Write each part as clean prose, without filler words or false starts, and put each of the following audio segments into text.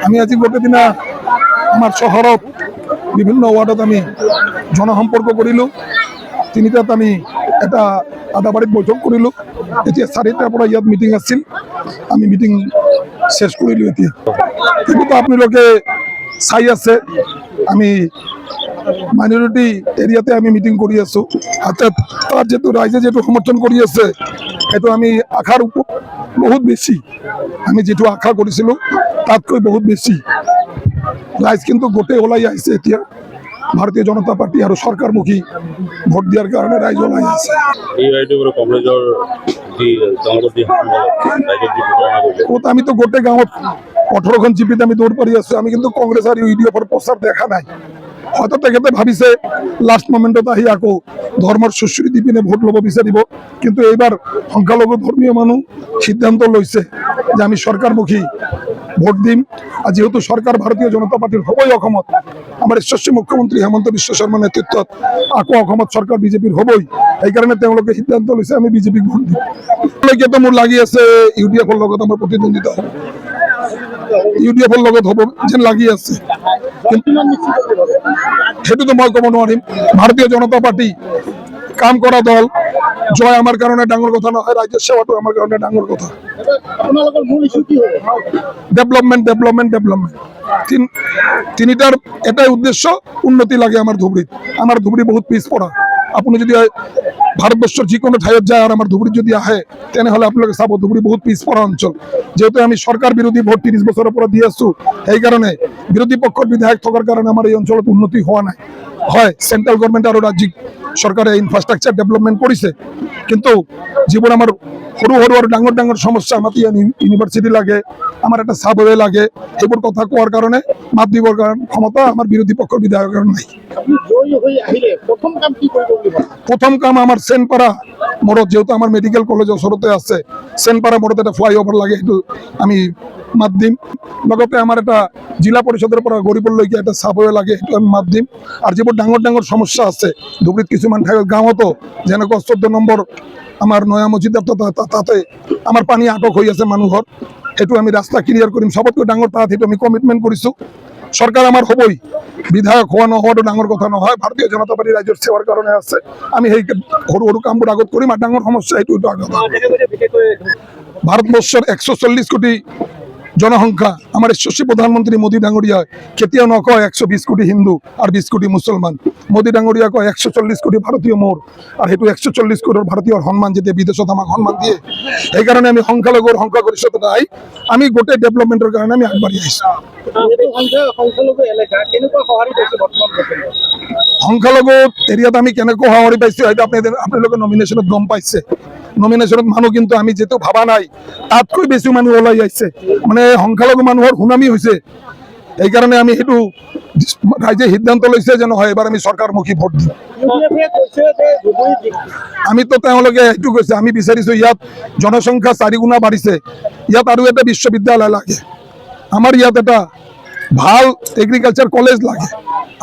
আমি আজি গোটেই দিনা আমাৰ শহৰত বিভিন্ন ওয়াৰ্ডত আমি জনসম্পৰ্ক কৰিলো। তিনিটাত আমি এটা আদাবাড়িত বৈঠক কৰিলো। এতিয়া 4টাৰ পৰা ইয়াত মিটিং আছিল, আমি মিটিং শেষ কৰিলো। এতিয়া কিন্তু আপোনালোকে চাই আছে আমি মাইনৰিটি এৰিয়াতে আমি মিটিং কৰি আছো। হাতত তাত যেটো ৰাইজে যেটো সমৰ্থন কৰি আছে সেইটো আমি আশাৰ বহুত বেছি, আমি যেটো আশা কৰিছিলো তাতকৈ বহুত বেছি রাইজ কিন্তু গোটে ওলাই আহিছে। এতিয়া ভারতীয় জনতা পার্টি আর সরকারমুখী ভোট দেওয়ার কারণে রাইজ ওলাই আছে। আমি তো গোটে গাঁৱত 18খন জিপিত আমি দৌড় পাৰি আছো। আমি কিন্তু কংগ্ৰেস আৰ ইউডিএফৰ প্ৰচাৰ দেখা নাই। হয়তো তেখেতে ভাবিছে লাস্ট মোমেন্টত আহি আকৌ ধৰ্মৰ সুশ্ৰী দি পিনে ভোট লব বিচাৰিব। কিন্তু এইবাৰ সংখ্যালঘু ধর্মীয় মানুহ সিদ্ধান্ত লৈছে যে আমি সরকারমুখী ভোট দিম। আর যেহেতু সরকার ভারতীয় জনতা পার্টির হবই অসমত, আমার যশস্বী মুখ্যমন্ত্রী হেমন্ত বিশ্ব শর্মা নেতৃত্বত আকৌ অসমত সরকার বিজেপির হবই। এই কারণে তেওঁলোকে সিদ্ধান্ত লৈছে আমি বিজেপিক ভোট দিম। তো মোৰ লাগি আছে ইউডিএফৰ লগত আমাৰ প্ৰতিদ্বন্দ্বিতা হ'ব, ইউডিএফৰ লগত হ'ব যেন লাগি আছে। সেইটোতো মই ক'ব নোৱাৰিম। ভাৰতীয় জনতা পাৰ্টি কাম কৰা দল, জয় আমাৰ কাৰণে ডাঙৰ কথা নহয়, ৰাজ্যেৰ সেৱাটো আমাৰ কাৰণে ডাঙৰ কথা। ডেভেলপমেন্ট ডেভেলপমেন্ট ডেভেলপমেন্ট তিনিটাৰ এটাই উদ্দেশ্য, উন্নতি লাগে আমাৰ ধুবড়ীত। আমাৰ ধুবড়ী বহুত পিছপৰা। আপুনি যদি ভাৰতবৰ্ষেৰ যিকোনো ঠাইত যায় আৰ আমাৰ ধুবড়ীত যদি আহে তেনেহলে আপোনালোকে চাব ধুবড়ী বহুত পিছপৰা অঞ্চল। যেহেতু আমি সৰকাৰ বিৰোধী ভোট 30 বছৰৰ পৰা দি আছো, সেই কাৰণে বিৰোধী পক্ষৰ বিধায়ক থকাৰ কাৰণে আমাৰ এই অঞ্চলত উন্নতি হওয়া নাই। হয় সেন্ট্ৰাল গভৰ্নমেন্ট আৰ ৰাজ্যিক সৰকাৰে ইনফ্ৰাস্ট্ৰাকচাৰ ডেভেলপমেন্ট কৰিছে, কিন্তু যিবোৰ আমাৰ সৰু সৰু আৰ ডাঙৰ ডাঙৰ সমস্যা, আমাৰ ইউনিভাৰ্সিটি লাগে, আমাৰ একটা সাবওয়ে লাগে, সেইবোৰ কথা কোৱাৰ কাৰণে মাত দিবৰ ক্ষমতা আমাৰ বিৰোধী পক্ষৰ বিধায়কৰ নাই। প্ৰথম কাম আমাৰ সেনপাড়া মোড়ত, যেহেতু আমাৰ মেডিকেল কলেজ ওচৰতে আছে, সেনপাড়া মোড়ত এটা ফ্লাইওভার লাগে, সেইটো আমি মাত দিম। লগতে আমার এটা জিলা পরিষদের পৰা গৰিবলৈকে এটা সাবওয়ে লাগে, সেইটো আমি মাত দিম। আৰ যেবোৰ ডাঙৰ ডাঙৰ সমস্যা আছে ধুবড়ীত কিছুমান ঠাইত গাঁৱতো, যেনেকুৱা 14 নম্বৰ আমাৰ নয়া মসজিদ তাতে আমাৰ পানী আটক হৈ আছে মানুহৰ, সেইটো আমি ৰাস্তা ক্লিয়াৰ কৰিম। সবতকৈ ডাঙৰ তাত সেইটো আমি কমিটমেন্ট কৰিছো। সৰকাৰ আমাৰ হবই, বিধায়ক হওয়া নহোৱাটো ডাঙৰ কথা নহয়। ভাৰতীয় জনতা পাৰ্টি ৰাজ্যেৰ সেৱাৰ কাৰণে আছে, আমি সেই সৰু সৰু কামবোৰ আগত কৰিম। আৰ ডাঙৰ সমস্যা সেইটো আগত। ভারতবর্ষের 140 কোটি জনসংখ্যা, আমার যশস্বী প্রধানমন্ত্রী মোদী ডাঙরিয়া কেতিয়াও নকয় 120 কোটি হিন্দু আর 20 কোটি মুসলমান। মোদী ডাঙরিয়া কয় 140 কোটি ভারতীয় মোর, আর সেইটো 140 কোটির ভারতীয় সম্মান যেতিয়া বিদেশত আমাক সম্মান দিয়ে, এই কারণে আমি সংখ্যালঘুর সংখ্যাগরিষ্ঠতা নাই, আমি গোটেই ডেভেলপমেন্টের কারণে আমি আগবাঢ়ি আহিছো। সংখ্যালঘু এরিয়াত আমি কেনেকৈ সঁহাৰি পাইছো হয়তো আপোনালোকে নমিনেশনত গম পাইছে। নমিনেশনত মানুহ কিন্তু আমি যেটো ভাবা নাই তাতকৈ বেছি মানুহ ওলাই আহিছে, মানে সংখ্যালঘু মানুহৰ সুনামি হৈছে। এই কাৰণে আমি সেইটো ৰাইজে সিদ্ধান্ত লৈছে যে নহয় এবাৰ আমি সৰকাৰমুখী ভোট দিম। আমি তো তেওঁলোকে এইটো কৈছে, আমি বিচাৰিছো ইয়াত জনসংখ্যা 4 গুণা বাঢ়িছে, ইয়াত আৰু এটা বিশ্ববিদ্যালয় লাগে, আমার ইয়াত এটা ভাল এগ্রিকালচার কলেজ লাগে,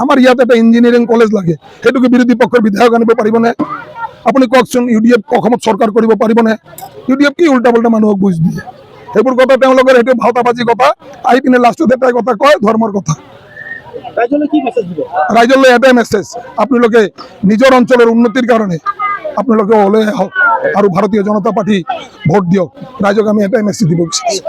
আমার ইয়াত এটা ইঞ্জিনিয়ারিং কলেজ লাগে। সেইটোকে বিরোধী পক্ষৰ বিধায়ক আনিব পাৰিবনে? আপুনি কওকচোন, ইউডিএফ অসমত সৰকাৰ কৰিব পাৰিবনে? ইউডিএফ কি উল্টা পাল্টা মানুহক বুজ দিয়ে, সেইবোৰ কথা তেওঁলোকৰ সেইটো ভাওতাবাজি কথা। আহি পিনে লাষ্টত এটাই কথা কয়, ধৰ্মৰ কথা। ৰাইজলৈ এটাই মেছেজ, আপোনালোকে নিজৰ অঞ্চলৰ উন্নতিৰ কাৰণে আপোনালোকে ওলাই আহক আৰু ভাৰতীয় জনতা পাৰ্টি ভোট দিয়ক। ৰাইজক আমি এটাই মেছেজ দিব বিচাৰিছো।